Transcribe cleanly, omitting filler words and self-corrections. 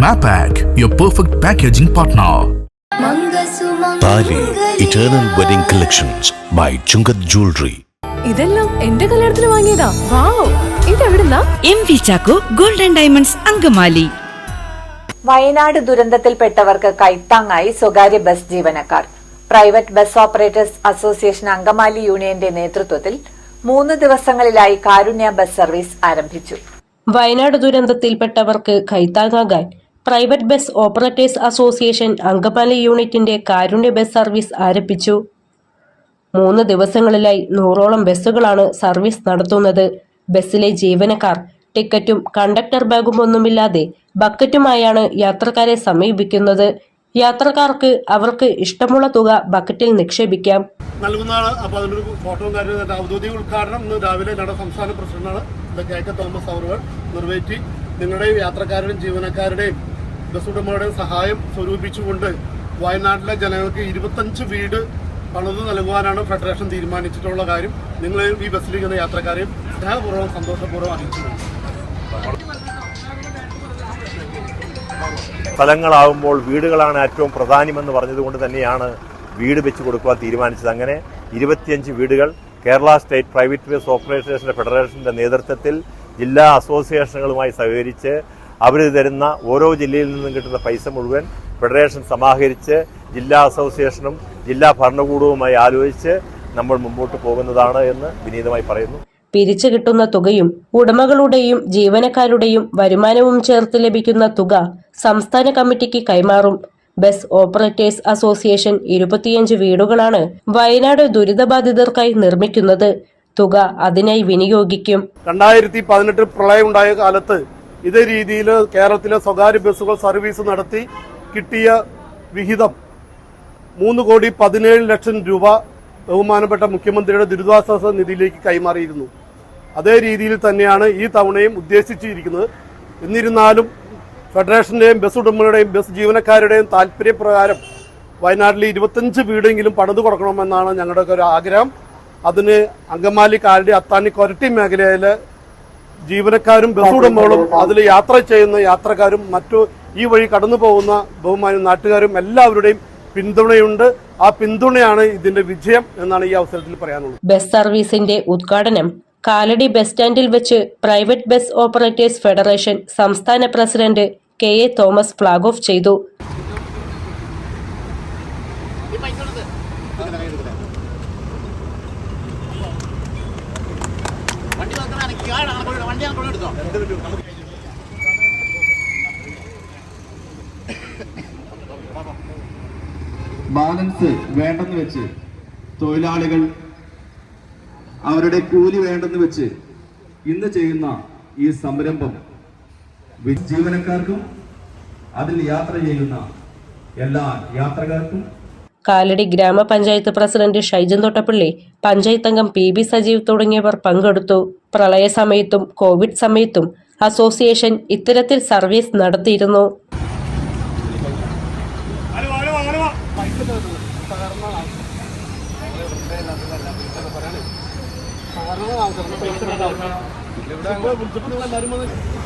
Mapak, your perfect packaging partner. Tali Eternal Wedding Collections by Chungat Jewelry. ഇതെല്ലാം എന്റെ കല്യാണത്തിന് വാങ്ങിയതാ. വാവ്, ഇതെവിടുന്നാ? MV Chacko Gold and Diamonds Angamaly. Wayanad ദുരന്തത്തിൽപ്പെട്ടവർക്ക് കൈത്താങ്ങായി സ്വകാര്യ bus ജീവനക്കാർ. Private bus operators association Angamaly യൂണിയന്റെ നേതൃത്വത്തിൽ 3 ദിവസങ്ങളിലായി കാരുണ്യ ബസ് സർവീസ് ആരംഭിച്ചു. വയനാട് ദുരന്തത്തിൽപ്പെട്ടവർക്ക് കൈത്താങ്ങാകാൻ private bus operators association Angamaly യൂണിറ്റിന്റെ കാരുണ്യ ബസ് സർവീസ് ആരംഭിച്ചു. 3 ദിവസങ്ങളിലായി 100ഓളം ബസ്സുകളാണ് സർവീസ് നടത്തുന്നത്. ബസ്സിലെ ജീവനക്കാർ ടിക്കറ്റും കണ്ടക്ടർ ബാഗും ഒന്നുമില്ലാതെ ബക്കറ്റുമായാണ് യാത്രക്കാരെ സമീപിക്കുന്നത്. യാത്രക്കാർക്ക് അവർക്ക് ഇഷ്ടമുള്ള തുക ബക്കറ്റിൽ നിക്ഷേപിക്കാം. നൽകുന്നതാണ്. അപ്പോൾ അതിനൊരു ഫോട്ടോ കാര്യം ഔദ്യോഗിക ഉദ്ഘാടനം ഇന്ന് രാവിലെ ഞങ്ങളുടെ സംസ്ഥാന പ്രസിഡന്റാണ് KK തോമസ് അവർ നിർവഹിച്ച് നിങ്ങളുടെ യാത്രക്കാരുടെയും ജീവനക്കാരുടെയും ബസ് ഉടമകളുടെയും സഹായം സ്വരൂപിച്ചുകൊണ്ട് വയനാട്ടിലെ ജനങ്ങൾക്ക് 25 വീട് പണിത് നൽകുവാനാണ് ഫെഡറേഷൻ തീരുമാനിച്ചിട്ടുള്ള കാര്യം നിങ്ങൾ ഈ ബസ്സിലിരിക്കുന്ന യാത്രക്കാരെയും സ്നേഹപൂർവ്വം സന്തോഷപൂർവ്വം അറിയിച്ചു. സ്ഥലങ്ങളാകുമ്പോൾ വീടുകളാണ് ഏറ്റവും പ്രധാനമെന്ന് പറഞ്ഞതുകൊണ്ട് തന്നെയാണ് വീട് വെച്ച് കൊടുക്കുവാൻ തീരുമാനിച്ചത്. അങ്ങനെ 25 വീടുകൾ കേരള സ്റ്റേറ്റ് പ്രൈവറ്റ് ബസ് ഓപ്പറേറ്റേഴ്സിന്റെ ഫെഡറേഷന്റെ നേതൃത്വത്തിൽ ജില്ലാ അസോസിയേഷനുകളുമായി സഹകരിച്ച് അവർ തരുന്ന ഓരോ ജില്ലയിൽ നിന്നും കിട്ടുന്ന പൈസ മുഴുവൻ ഫെഡറേഷൻ സമാഹരിച്ച് ജില്ലാ അസോസിയേഷനും ജില്ലാ ഭരണകൂടവുമായി ആലോചിച്ച് നമ്മൾ മുമ്പോട്ട് പോകുന്നതാണ് എന്ന് വിനീതമായി പറയുന്നു. പിരിച്ചു കിട്ടുന്ന തുകയും ഉടമകളുടെയും ജീവനക്കാരുടെയും വരുമാനവും ചേർത്ത് ലഭിക്കുന്ന തുക സംസ്ഥാന കമ്മിറ്റിക്ക് കൈമാറും. ബസ് ഓപ്പറേറ്റേഴ്സ് അസോസിയേഷൻ 25 വീടുകളാണ് വയനാട് ദുരിതബാധിതർക്കായി നിർമ്മിക്കുന്നത്. തുക അതിനായി വിനിയോഗിക്കും. 2018 പ്രളയം ഉണ്ടായ കാലത്ത് ഇതേ രീതിയിൽ കേരളത്തിലെ സ്വകാര്യ ബസ്സുകൾ സർവീസ് നടത്തി കിട്ടിയ വിഹിതം 3,17,00,000 രൂപ ബഹുമാനപ്പെട്ട മുഖ്യമന്ത്രിയുടെ ദുരിതാശ്വാസ നിധിയിലേക്ക് കൈമാറിയിരുന്നു. അതേ രീതിയിൽ തന്നെയാണ് ഈ തവണയും ഉദ്ദേശിച്ചിരിക്കുന്നത്. എന്നിരുന്നാലും ഫെഡറേഷന്റെയും ബസ് ഉടമകളുടെയും ബസ് ജീവനക്കാരുടെയും താല്പര്യപ്രകാരം വയനാട്ടിൽ 25 വീടെങ്കിലും പണിതു കൊടുക്കണമെന്നാണ് ഞങ്ങളുടെ ഒരു ആഗ്രഹം. അതിന് അങ്കമാലി കാലടി അത്താണി കൊരട്ടി മേഖലയിലെ ജീവനക്കാരും ബസ് ഉടമകളും അതിൽ യാത്ര ചെയ്യുന്ന യാത്രക്കാരും മറ്റു ഈ വഴി കടന്നു പോകുന്ന ബഹുമാന്യ നാട്ടുകാരും എല്ലാവരുടെയും പിന്തുണയുണ്ട്. ആ പിന്തുണയാണ് ഇതിന്റെ വിജയം എന്നാണ് ഈ അവസരത്തിൽ പറയാനുള്ളത്. ബസ് സർവീസിന്റെ ഉദ്ഘാടനം കാലടി ബസ് സ്റ്റാൻഡിൽ വെച്ച് പ്രൈവറ്റ് ബസ് ഓപ്പറേറ്റേഴ്സ് ഫെഡറേഷൻ സംസ്ഥാന president KA Thomas flag off ചെയ്തു. ബാലൻസ് വേണ്ടെന്ന് വെച്ച് തൊഴിലാളികൾ അവരുടെ കൂലി വേണ്ടെന്ന് വെച്ച് ഇന്ന് ചെയ്യുന്ന ഈ സംരംഭം ജീവനക്കാർക്കും അതിൽ യാത്ര ചെയ്യുന്ന എല്ലാ യാത്രക്കാർക്കും. കാലടി ഗ്രാമപഞ്ചായത്ത് പ്രസിഡന്റ് ഷൈജൻ തൊട്ടപ്പള്ളി, പഞ്ചായത്ത് അംഗം PB സജീവ് തുടങ്ങിയവർ പങ്കെടുത്തു. പ്രളയ സമയത്തും കോവിഡ് സമയത്തും അസോസിയേഷൻ ഇത്തരത്തിൽ സർവീസ് നടത്തിയിരുന്നു. ഇവിടെ